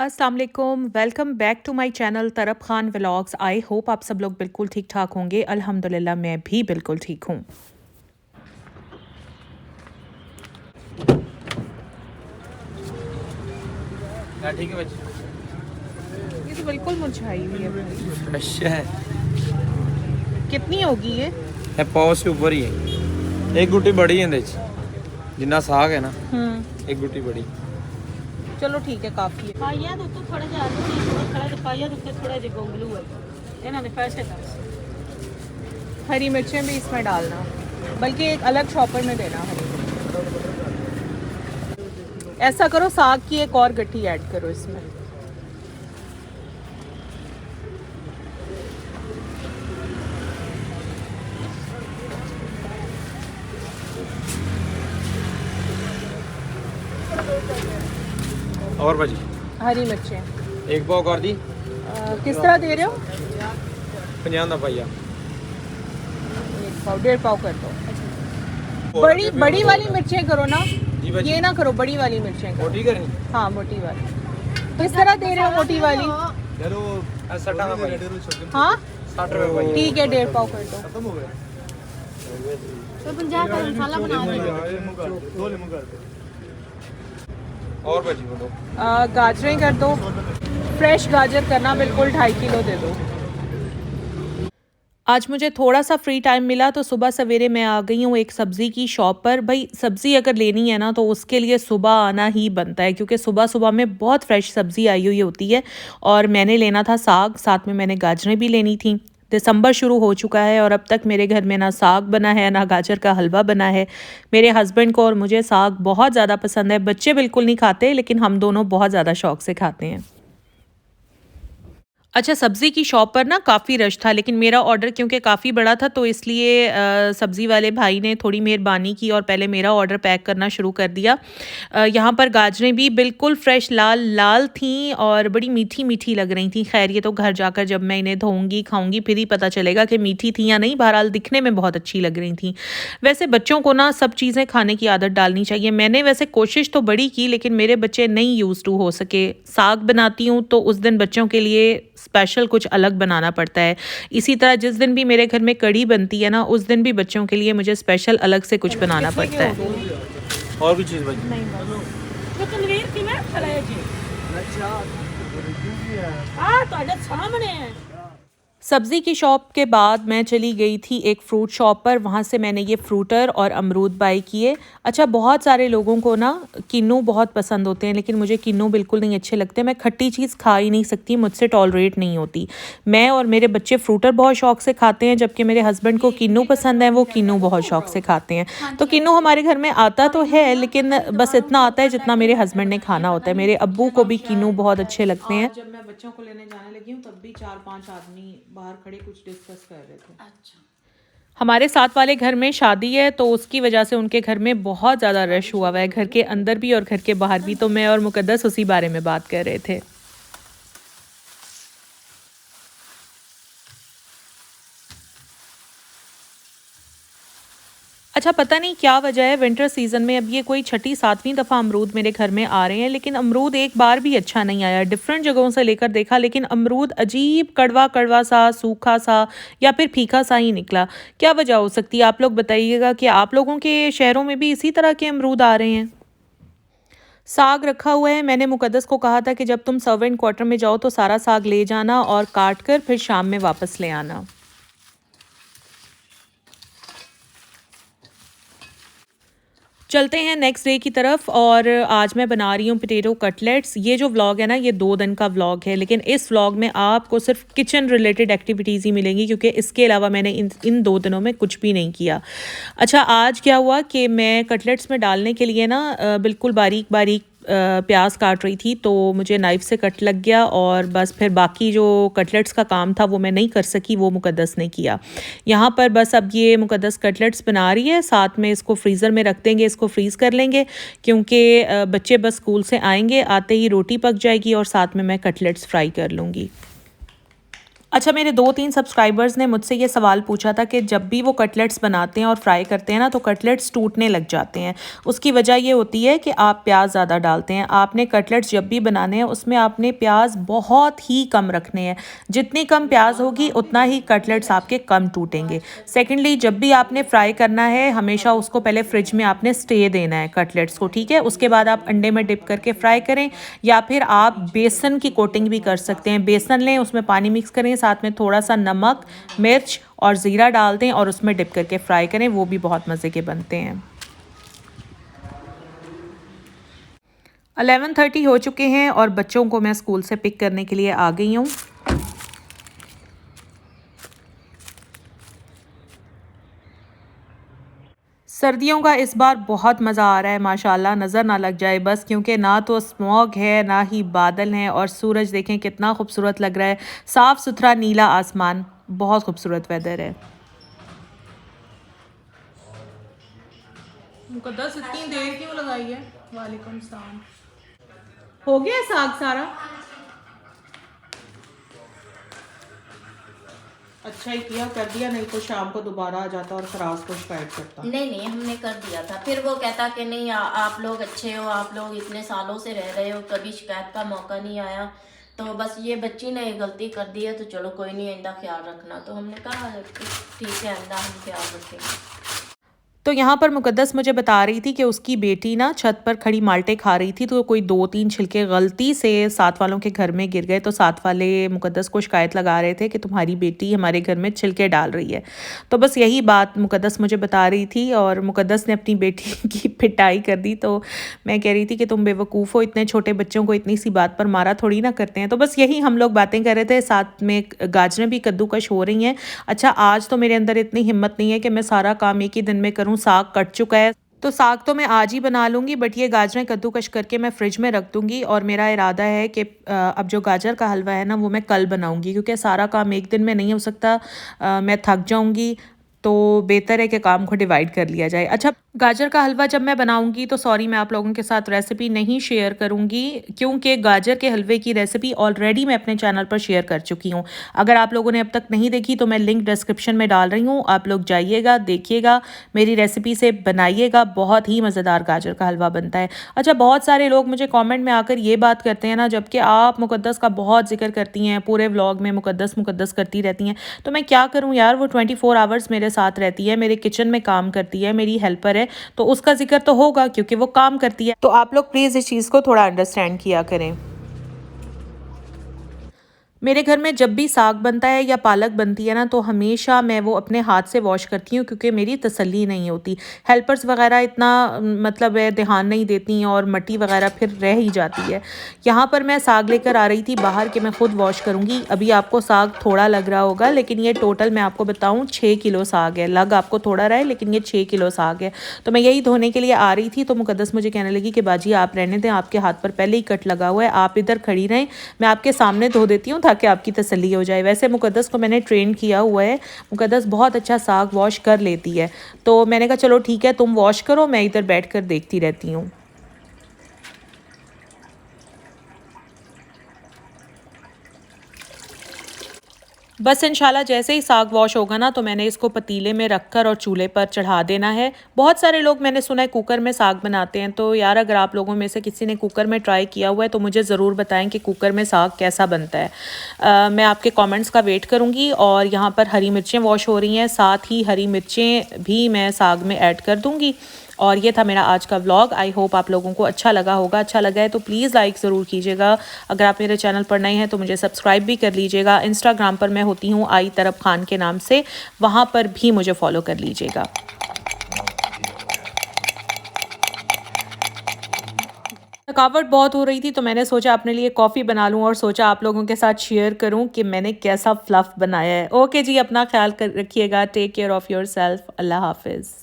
अस्सलाम वालेकुम, welcome back to my channel Tarab Khan vlogs. I hope आप सब लोग बिल्कुल ठीक ठाक होंगे। अल्हम्दुलिल्लाह मैं भी बिल्कुल ठीक हूँ। ठीक है बच्ची। ये तो बिल्कुल मुरझाई हुई है भाई। फ्रेश है। कितनी होगी ये? पाव से ऊपर ही है। एक गुट्टी बड़ी है ਇਹਦੇ ਚ जिन्ना साग है ना। एक गुट्टी बड़ी। चलो ठीक है, काफ़ी है। ਪਾਈਆਂ ਦੇ ਉੱਤੇ ਥੋੜਾ ਜਿਹਾ ਆਲੂ ਦੀ ਥੋੜਾ ਜਿਹਾ ਪਾਈਆਂ ਦੇ ਉੱਤੇ ਥੋੜਾ ਜਿਹਾ ਗੋਂਗਲੂ ਹੈ ਇਹਨਾਂ ਨੇ ਪੈਸੇ ਕਰ हरी मिर्चें भी इसमें डालना, बल्कि एक अलग शॉपर में देना हरी मिर्च। ऐसा करो, साग की एक और गट्ठी ऐड करो इसमें। और भाजी हरी मिर्चें एक पाव कर दी। किस तरह दे रहे हो? 50 ਦਾ पाइया। 1.5 पाव कर दो। बड़ी बड़ी वाली मिर्चें करो ना, जी भाजी। ये ना करो, बड़ी वाली मिर्चें करो। मोटी करनी। हाँ, मोटी वाली। किस तरह दे रहे हो मोटी वाली? यार वो 60 ਦਾ पाइया। हाँ 60 रुपए पाइया। ठीक है, 1.5 पाव कर दो। खत्म हो गया। तो 50 का मसाला बना दे और भाजी बोलो। गाजरें कर दो, फ्रेश गाजर करना, बिल्कुल 2.5 किलो दे दो। आज मुझे थोड़ा सा फ्री टाइम मिला तो सुबह सवेरे मैं आ गई हूँ एक सब्ज़ी की शॉप पर। भाई सब्ज़ी अगर लेनी है ना तो उसके लिए सुबह आना ही बनता है, क्योंकि सुबह सुबह में बहुत फ्रेश सब्ज़ी आई हुई होती है। और मैंने लेना था साग, साथ में मैंने गाजरें भी लेनी थी। दिसंबर शुरू हो चुका है और अब तक मेरे घर में ना साग बना है ना गाजर का हलवा बना है। मेरे हस्बैंड को और मुझे साग बहुत ज़्यादा पसंद है। बच्चे बिल्कुल नहीं खाते, लेकिन हम दोनों बहुत ज़्यादा शौक से खाते हैं। अच्छा, सब्ज़ी की शॉप पर ना काफ़ी रश था, लेकिन मेरा ऑर्डर क्योंकि काफ़ी बड़ा था तो इसलिए सब्ज़ी वाले भाई ने थोड़ी मेहरबानी की और पहले मेरा ऑर्डर पैक करना शुरू कर दिया। यहाँ पर गाजरें भी बिल्कुल फ़्रेश लाल लाल थीं और बड़ी मीठी मीठी लग रही थीं। खैर ये तो घर जाकर जब मैं इन्हें धोऊँगी खाऊँगी फिर ही पता चलेगा कि मीठी थी या नहीं। बहरहाल दिखने में बहुत अच्छी लग रही थी। वैसे बच्चों को ना सब चीज़ें खाने की आदत डालनी चाहिए। मैंने वैसे कोशिश तो बड़ी की, लेकिन मेरे बच्चे नहीं यूज़ टू हो सके। साग बनाती हूँ तो उस दिन बच्चों के लिए स्पेशल कुछ अलग बनाना पड़ता है। इसी तरह जिस दिन भी मेरे घर में कढ़ी बनती है ना, उस दिन भी बच्चों के लिए मुझे स्पेशल अलग से कुछ बनाना पड़ता है। और भी चीज़ भाजी। तो तनवीर किਵੇਂ ਖੜੇ ਜੀ ਅੱਛਾ ਆ ਤੁਹਾਡੇ ਸਾਹਮਣੇ ਹੈ। सब्ज़ी की शॉप के बाद मैं चली गई थी एक फ़्रूट शॉप पर। वहाँ से मैंने ये फ्रूटर और अमरूद बाई किए। अच्छा, बहुत सारे लोगों को ना किन्नू बहुत पसंद होते हैं, लेकिन मुझे किन्नू बिल्कुल नहीं अच्छे लगते। मैं खट्टी चीज़ खा ही नहीं सकती, मुझसे टॉलरेट नहीं होती। मैं और मेरे बच्चे फ्रूटर बहुत शौक से खाते हैं, जबकि मेरे हस्बैंड को किन्नू पसंद है, वो किन्नू बहुत शौक से खाते हैं। तो किन्नू हमारे घर में आता तो है, लेकिन बस इतना आता है जितना मेरे हस्बैंड ने खाना होता है। मेरे अब्बू को भी किन्नू बहुत अच्छे लगते हैं। जब मैं बच्चों को लेने जाने लगी हूँ तब भी 4-5 आदमी बाहर खड़े कुछ डिस्कस कर रहे थे। अच्छा हमारे साथ वाले घर में शादी है तो उसकी वजह से उनके घर में बहुत ज़्यादा रश हुआ हुआ है, घर के अंदर भी और घर के बाहर भी। तो मैं और मुकद्दस उसी बारे में बात कर रहे थे। अच्छा, पता नहीं क्या वजह है, विंटर सीज़न में अब ये कोई 6ठी-7वीं दफ़ा अमरूद मेरे घर में आ रहे हैं, लेकिन अमरूद एक बार भी अच्छा नहीं आया। डिफरेंट जगहों से लेकर देखा, लेकिन अमरूद अजीब कड़वा कड़वा सा, सूखा सा या फिर फीका सा ही निकला। क्या वजह हो सकती है, आप लोग बताइएगा कि आप लोगों के शहरों में भी इसी तरह के अमरूद आ रहे हैं? साग रखा हुआ है। मैंने मुकद्दस को कहा था कि जब तुम सर्वेंट क्वार्टर में जाओ तो सारा साग ले जाना और काट कर फिर शाम में वापस ले आना। चलते हैं नेक्स्ट डे की तरफ, और आज मैं बना रही हूँ पोटैटो कटलेट्स। ये जो व्लॉग है ना, ये 2 दिन का व्लॉग है, लेकिन इस व्लॉग में आपको सिर्फ किचन रिलेटेड एक्टिविटीज़ ही मिलेंगी, क्योंकि इसके अलावा मैंने इन 2 दिनों में कुछ भी नहीं किया। अच्छा, आज क्या हुआ कि मैं कटलेट्स में डालने के लिए ना बिल्कुल बारीक बारीक प्याज काट रही थी, तो मुझे नाइफ़ से कट लग गया और बस फिर बाकी जो कटलेट्स का काम था वो मैं नहीं कर सकी, वो मुकद्दस ने किया। यहाँ पर बस अब ये मुकद्दस कटलेट्स बना रही है, साथ में इसको फ्रीज़र में रख देंगे, इसको फ्रीज़ कर लेंगे, क्योंकि बच्चे बस स्कूल से आएंगे, आते ही रोटी पक जाएगी और साथ में मैं कटलेट्स फ्राई कर लूँगी। अच्छा, मेरे 2-3 सब्सक्राइबर्स ने मुझसे ये सवाल पूछा था कि जब भी वो कटलेट्स बनाते हैं और फ्राई करते हैं ना, तो कटलेट्स टूटने लग जाते हैं। उसकी वजह ये होती है कि आप प्याज ज़्यादा डालते हैं। आपने कटलेट्स जब भी बनाने हैं उसमें आपने प्याज बहुत ही कम रखने हैं। जितनी कम प्याज होगी उतना ही कटलेट्स आपके कम टूटेंगे। सेकेंडली, जब भी आपने फ्राई करना है हमेशा उसको पहले फ्रिज में आपने स्टे देना है कटलेट्स को, ठीक है। उसके बाद आप अंडे में डिप करके फ्राई करें, या फिर आप बेसन की कोटिंग भी कर सकते हैं। बेसन लें, उसमें पानी मिक्स करें, साथ में थोड़ा सा नमक, मिर्च और ज़ीरा डाल दें और उसमें डिप करके फ्राई करें, वो भी बहुत मज़े के बनते हैं। 11:30 हो चुके हैं और बच्चों को मैं स्कूल से पिक करने के लिए आ गई हूँ। सर्दियों का इस बार बहुत मज़ा आ रहा है माशाल्लाह, नज़र ना लग जाए बस, क्योंकि ना तो स्मॉग है ना ही बादल हैं, और सूरज देखें कितना खूबसूरत लग रहा है, साफ़ सुथरा नीला आसमान, बहुत खूबसूरत वेदर है। मुकद्दस इतनी देर क्यों लगाई है? वालेकुम सलाम। हो गया साग सारा? अच्छा ही किया, कर दिया, नहीं तो शाम को दोबारा आ जाता और फराज को शिकायत करता। नहीं हमने कर दिया था। फिर वो कहता कि नहीं आप लोग अच्छे हो, आप लोग इतने सालों से रह रहे हो, कभी शिकायत का मौका नहीं आया, तो बस ये बच्ची ने गलती कर दी है तो चलो कोई नहीं, आइंदा ख्याल रखना। तो हमने कहा ठीक है, आइंदा हम ख्याल रखेंगे। तो यहाँ पर मुकद्दस मुझे बता रही थी कि उसकी बेटी ना छत पर खड़ी माल्टे खा रही थी, तो कोई 2-3 छिलके गलती से साथ वालों के घर में गिर गए, तो साथ वाले मुकद्दस को शिकायत लगा रहे थे कि तुम्हारी बेटी हमारे घर में छिलके डाल रही है। तो बस यही बात मुकद्दस मुझे बता रही थी और मुकद्दस ने अपनी बेटी की पिटाई कर दी। तो मैं कह रही थी कि तुम बेवकूफ़ हो, इतने छोटे बच्चों को इतनी सी बात पर मारा थोड़ी ना करते हैं। तो बस यही हम लोग बातें कर रहे थे, साथ में गाजरें भी कद्दूकश हो रही हैं। अच्छा, आज तो मेरे अंदर इतनी हिम्मत नहीं है कि मैं सारा काम एक ही दिन में करूँ, साग कट चुका है तो साग तो मैं आज ही बना लूँगी, बट ये गाजरें कद्दूकश करके मैं फ्रिज में रख दूँगी। और मेरा इरादा है कि अब जो गाजर का हलवा है ना वो मैं कल बनाऊँगी, क्योंकि सारा काम एक दिन में नहीं हो सकता, मैं थक जाऊँगी, तो बेहतर है कि काम को डिवाइड कर लिया जाए। अच्छा, गाजर का हलवा जब मैं बनाऊंगी तो सॉरी मैं आप लोगों के साथ रेसिपी नहीं शेयर करूंगी, क्योंकि गाजर के हलवे की रेसिपी ऑलरेडी मैं अपने चैनल पर शेयर कर चुकी हूं। अगर आप लोगों ने अब तक नहीं देखी तो मैं लिंक डिस्क्रिप्शन में डाल रही हूं, आप लोग जाइएगा, देखिएगा, मेरी रेसिपी से बनाइएगा, बहुत ही मज़ेदार गाजर का हलवा बनता है। अच्छा, बहुत सारे लोग मुझे कॉमेंट में आकर ये बात करते हैं ना, जबकि आप मुकद्दस का बहुत जिक्र करती हैं, पूरे व्लॉग में मुकद्दस मुकद्दस करती रहती हैं, तो मैं क्या करूँ यार, वो 24 आवर्स मेरे साथ रहती है, मेरे किचन में काम करती है, मेरी हेल्पर है, तो उसका जिक्र तो होगा क्योंकि वो काम करती है। तो आप लोग प्लीज़ इस चीज़ को थोड़ा अंडरस्टैंड किया करें। मेरे घर में जब भी साग बनता है या पालक बनती है ना, तो हमेशा मैं वो अपने हाथ से वॉश करती हूँ, क्योंकि मेरी तसल्ली नहीं होती। हेल्पर्स वगैरह इतना मतलब ध्यान नहीं देती और मट्टी वगैरह फिर रह ही जाती है। यहाँ पर मैं साग लेकर आ रही थी बाहर कि मैं ख़ुद वॉश करूँगी। अभी आपको साग थोड़ा लग रहा होगा, लेकिन ये टोटल मैं आपको बताऊँ 6 किलो साग है। लग आपको थोड़ा रहा है लेकिन ये 6 किलो साग है। तो मैं यही धोने के लिए आ रही थी, तो मुकद्दस मुझे कहने लगी कि बाजी आप रहने दें, आपके हाथ पर पहले ही कट लगा हुआ है, आप इधर खड़ी रहें, मैं आपके सामने धो देती हूँ ताकि आपकी तसल्ली हो जाए। वैसे मुकद्दस को मैंने ट्रेन किया हुआ है, मुकद्दस बहुत अच्छा साग वॉश कर लेती है। तो मैंने कहा चलो ठीक है, तुम वॉश करो, मैं इधर बैठकर देखती रहती हूँ। बस इंशाल्लाह जैसे ही साग वॉश होगा ना, तो मैंने इसको पतीले में रखकर और चूल्हे पर चढ़ा देना है। बहुत सारे लोग मैंने सुना है कुकर में साग बनाते हैं, तो यार अगर आप लोगों में से किसी ने कुकर में ट्राई किया हुआ है तो मुझे ज़रूर बताएं कि कुकर में साग कैसा बनता है। मैं आपके कमेंट्स का वेट करूँगी। और यहाँ पर हरी मिर्चें वॉश हो रही हैं, साथ ही हरी मिर्चें भी मैं साग में ऐड कर दूँगी। और ये था मेरा आज का व्लॉग। आई होप आप लोगों को अच्छा लगा होगा। अच्छा लगा है तो प्लीज़ लाइक ज़रूर कीजिएगा। अगर आप मेरे चैनल पर नए हैं तो मुझे सब्सक्राइब भी कर लीजिएगा। इंस्टाग्राम पर मैं होती हूँ आई तरफ खान के नाम से, वहाँ पर भी मुझे फॉलो कर लीजिएगा। थकावट बहुत हो रही थी तो मैंने सोचा अपने लिए कॉफ़ी बना लूँ और सोचा आप लोगों के साथ शेयर करूँ कि मैंने कैसा फ्लफ़ बनाया है। ओके जी, अपना ख्याल रखिएगा। Take care of your self. Allah हाफिज़।